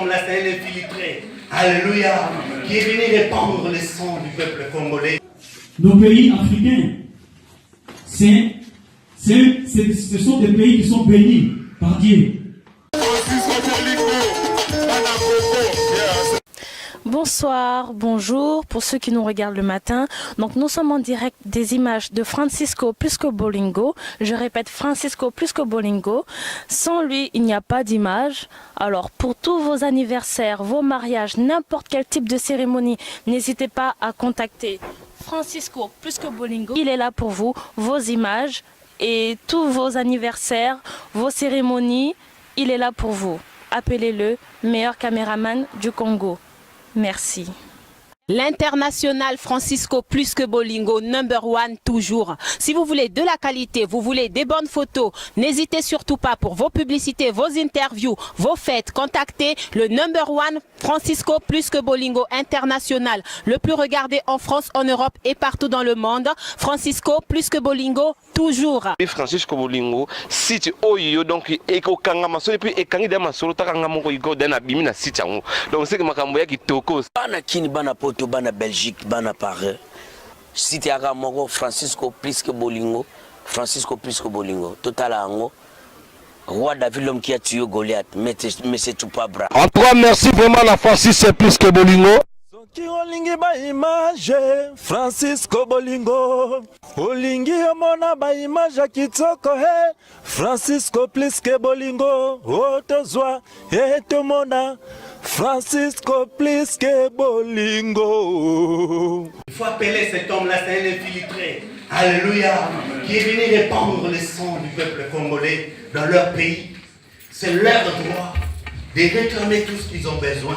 homme-là, c'est un infiltré. Alléluia. Qui est venu répandre le sang du peuple congolais. Nos pays africains, ce sont des pays qui sont bénis par Dieu. Bonsoir, bonjour pour ceux qui nous regardent le matin. Donc nous sommes en direct des images de Francisco Plisco Bolingo. Je répète, Francisco Plisco Bolingo. Sans lui, il n'y a pas d'image. Alors pour tous vos anniversaires, vos mariages, n'importe quel type de cérémonie, n'hésitez pas à contacter Francisco Plisco Bolingo. Il est là pour vous, vos images et tous vos anniversaires, vos cérémonies. Il est là pour vous. Appelez-le meilleur caméraman du Congo. Merci. L'international Francisco Plisco Bolingo, #1 toujours. Si vous voulez de la qualité, vous voulez des bonnes photos, n'hésitez surtout pas pour vos publicités, vos interviews, vos fêtes. Contactez le #1 Francisco Plisco Bolingo international, le plus regardé en France, en Europe et partout dans le monde. Francisco Plisco Bolingo toujours. Francisco Bolingo, site oyo donc eko kanga masolo puis ekangi de masolo takanga moko iko dana bimina site yango. Donc c'est que makambo ya kitoko. Bana kini bana poto bana Belgique bana Paris. Site ya moko Francisco Plisco Bolingo, Francisco Plisco Bolingo. Total ango. Roi David l'homme qui a tué Goliath, mais c'est tout pas bras. En tout cas, merci vraiment la Francis Plisco Bolingo. Soki olingi ba image Francisco Bolingo, olingi omona ba image kitoko he Francisco Plisco Bolingo, otozwa etomona Francisco Plisco Bolingo. Il faut appeler cet homme-là, c'est un infiltré. Alléluia. Qui est venu répandre le sang du peuple congolais dans leur pays. C'est leur droit de réclamer tout ce qu'ils ont besoin.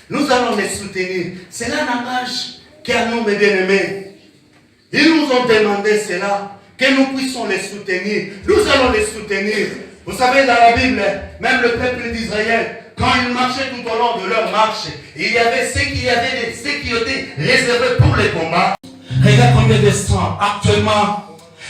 Nous allons les soutenir. C'est là l'image qu'à nous, mes bien-aimés. Ils nous ont demandé cela, que nous puissions les soutenir. Nous allons les soutenir. Vous savez, dans la Bible, même le peuple d'Israël, quand ils marchaient tout au long de leur marche, il y avait ceux qui étaient réservés pour les combats. Regarde combien de sang actuellement.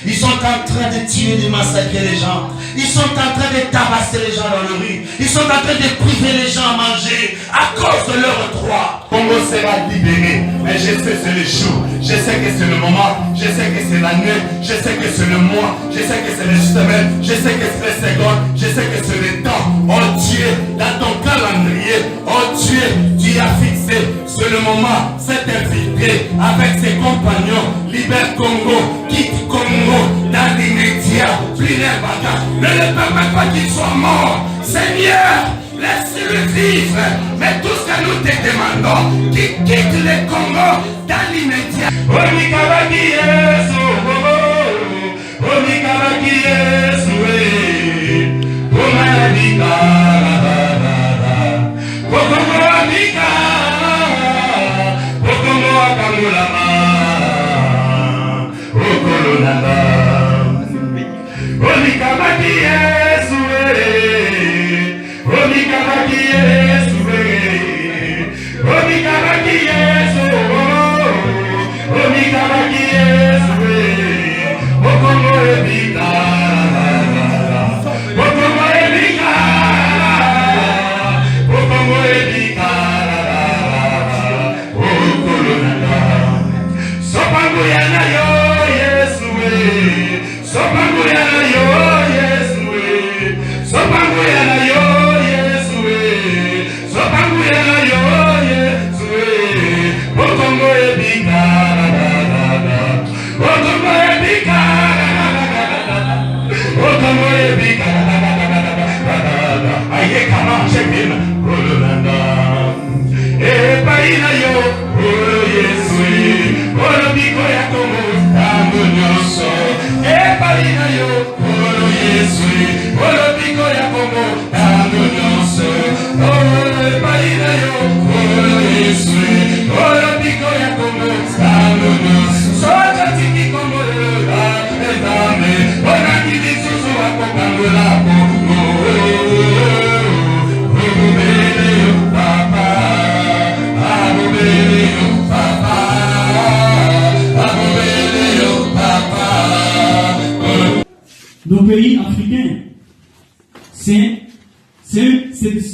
Ils sont en train de tuer, de massacrer les gens. Ils sont en train de tabasser les gens dans la rue. Ils sont en train de priver les gens à manger à cause de leurs droits. Congo sera libéré. Mais je sais que c'est le jour. Je sais que c'est le moment. Je sais que c'est l'année. Je sais que c'est le mois. Je sais que c'est les semaines. Je sais que c'est les secondes. Je sais que c'est le temps. Oh Dieu, dans ton calendrier. Oh Dieu, tu as fixé. C'est le moment. C'est infiltré avec ses compagnons. Libère Congo. Quitte Congo. Dans l'immédiat. Plus les bagages. Ne le permets pas qu'il soit mort. Seigneur, laisse-le vivre. Mais tout ce que nous te demandons, qu'il quitte le Congo dans l'immédiat.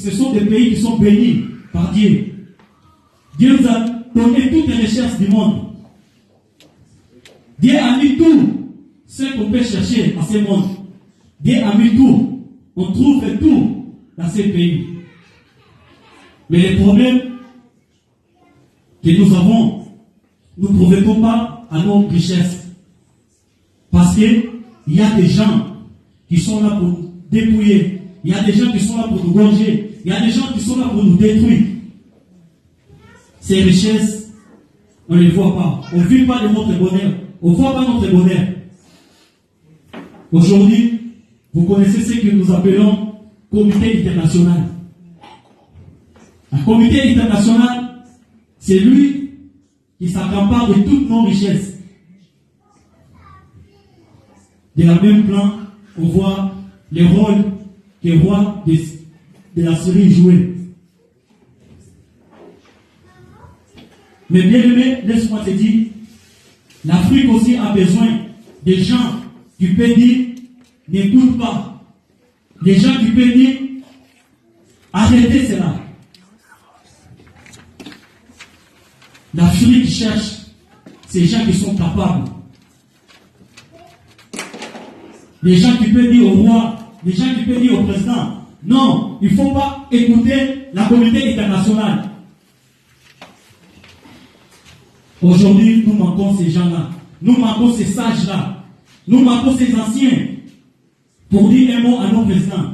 ce sont des pays qui sont bénis par Dieu. Dieu nous a donné toutes les richesses du monde. Dieu a mis tout ce qu'on peut chercher dans ce monde. Dieu a mis tout. On trouve tout dans ces pays. Mais le problème que nous avons, nous ne profitons pas à nos richesses. Parce qu'il y a des gens qui sont là pour nous dépouiller. Il y a des gens qui sont là pour nous gorger. Il y a des gens qui sont là pour nous détruire. Ces richesses, on ne les voit pas. On ne vit pas de notre bonheur. On ne voit pas notre bonheur. Aujourd'hui, vous connaissez ce que nous appelons comité international. Un comité international, c'est lui qui s'accapare de toutes nos richesses. De la même plan, on voit les rôles que le roi de la Syrie jouait. Mais bien aimé, laisse-moi te dire, l'Afrique aussi a besoin des gens qui peuvent dire, n'écoute pas. Des gens qui peuvent dire, arrêtez cela. L'Afrique cherche ces gens qui sont capables. Les gens qui peuvent dire au roi, les gens qui peuvent dire au président, non, il ne faut pas écouter la communauté internationale. Aujourd'hui, nous manquons ces gens-là. Nous manquons ces sages-là. Nous manquons ces anciens. Pour dire un mot à nos présidents.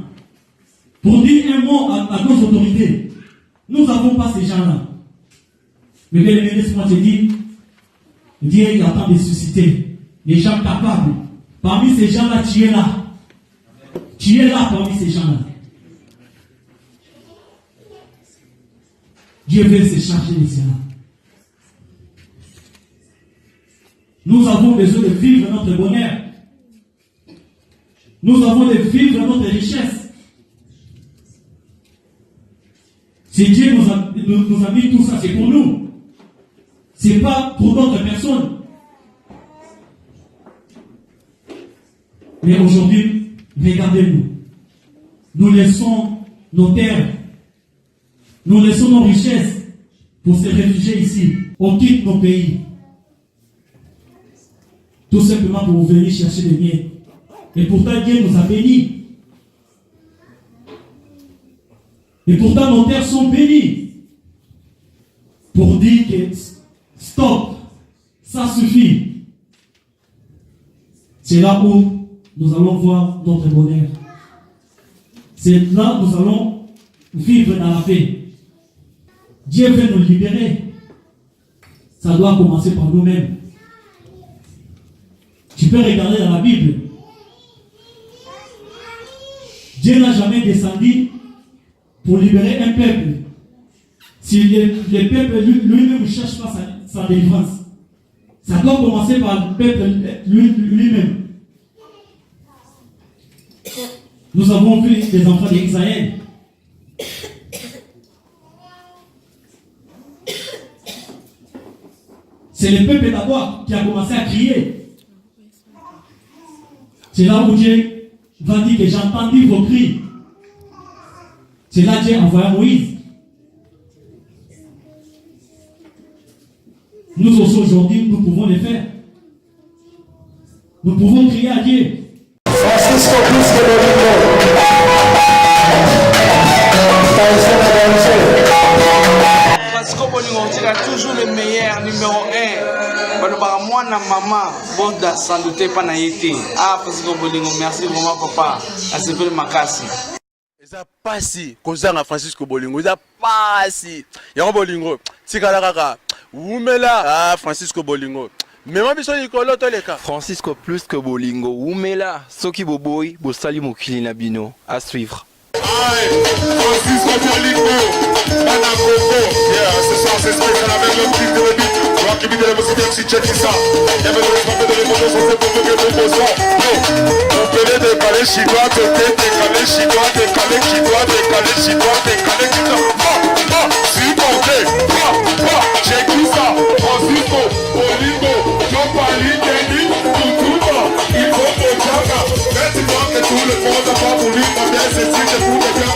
Pour dire un mot à nos autorités. Nous n'avons pas ces gens-là. Mais bien aimé, laisse-moi te dire, Dieu il attend de susciter les gens capables. Parmi ces gens-là, tu es là. Tu es là parmi ces gens-là. Dieu veut se charger de cela. Nous avons besoin de vivre notre bonheur. Nous avons de vivre notre richesse. Si Dieu nous a mis tout ça, c'est pour nous. Ce n'est pas pour d'autres personnes. Mais aujourd'hui, regardez-nous. Nous laissons nos terres, nous laissons nos richesses pour se réfugier ici. On quitte nos pays. Tout simplement pour venir chercher des biens. Et pourtant, Dieu nous a bénis. Et pourtant, nos terres sont bénies. Pour dire que stop, ça suffit. C'est là où nous allons voir notre bonheur. C'est là où nous allons vivre dans la paix. Dieu veut nous libérer. Ça doit commencer par nous-mêmes. Tu peux regarder dans la Bible. Dieu n'a jamais descendu pour libérer un peuple. Si le peuple lui-même ne cherche pas sa délivrance, ça doit commencer par le peuple lui-même. Nous avons vu les enfants d'Israël. C'est le peuple d'abord qui a commencé à crier. C'est là où Dieu va dire que j'ai entendu vos cris. C'est là que Dieu a envoyé Moïse. Nous aussi aujourd'hui, nous pouvons le faire. Nous pouvons crier à Dieu. Francisco Plisque Bolingo. Francisco Bolingo, tu as toujours le meilleur, numéro 1. Moi, maman, bon, sans doute pas naïté. Ah, Francisco Bolingo, merci vraiment, papa. À ce peu de makasi. Eza pasi kozanga Francisco Bolingo, eza pasi yango Bolingo tikala kaka umela ah Francisco Bolingo mema biso likolo toleka Francisco plus que Bolingo umela soki boboy bosali mokili na bino à suivre. Francisco Bolingo Bana Coco, yeah, ce soir c'est spécial avec le petit de l'ébit. Rock qui vit de la musique, si check ça. Y'a même le respect de l'émotion, c'est pour que nous posons. On peut les décaler, chinois, décaler, chinois, décaler, chinois, décaler, chinois, décaler, chinois. Si compté, check tout ça. Francisco Bolingo, John Pali, Kenny, tout, il faut que Jaga. Maintenant que tout le monde a pas voulu, ma belle, c'est si que pour que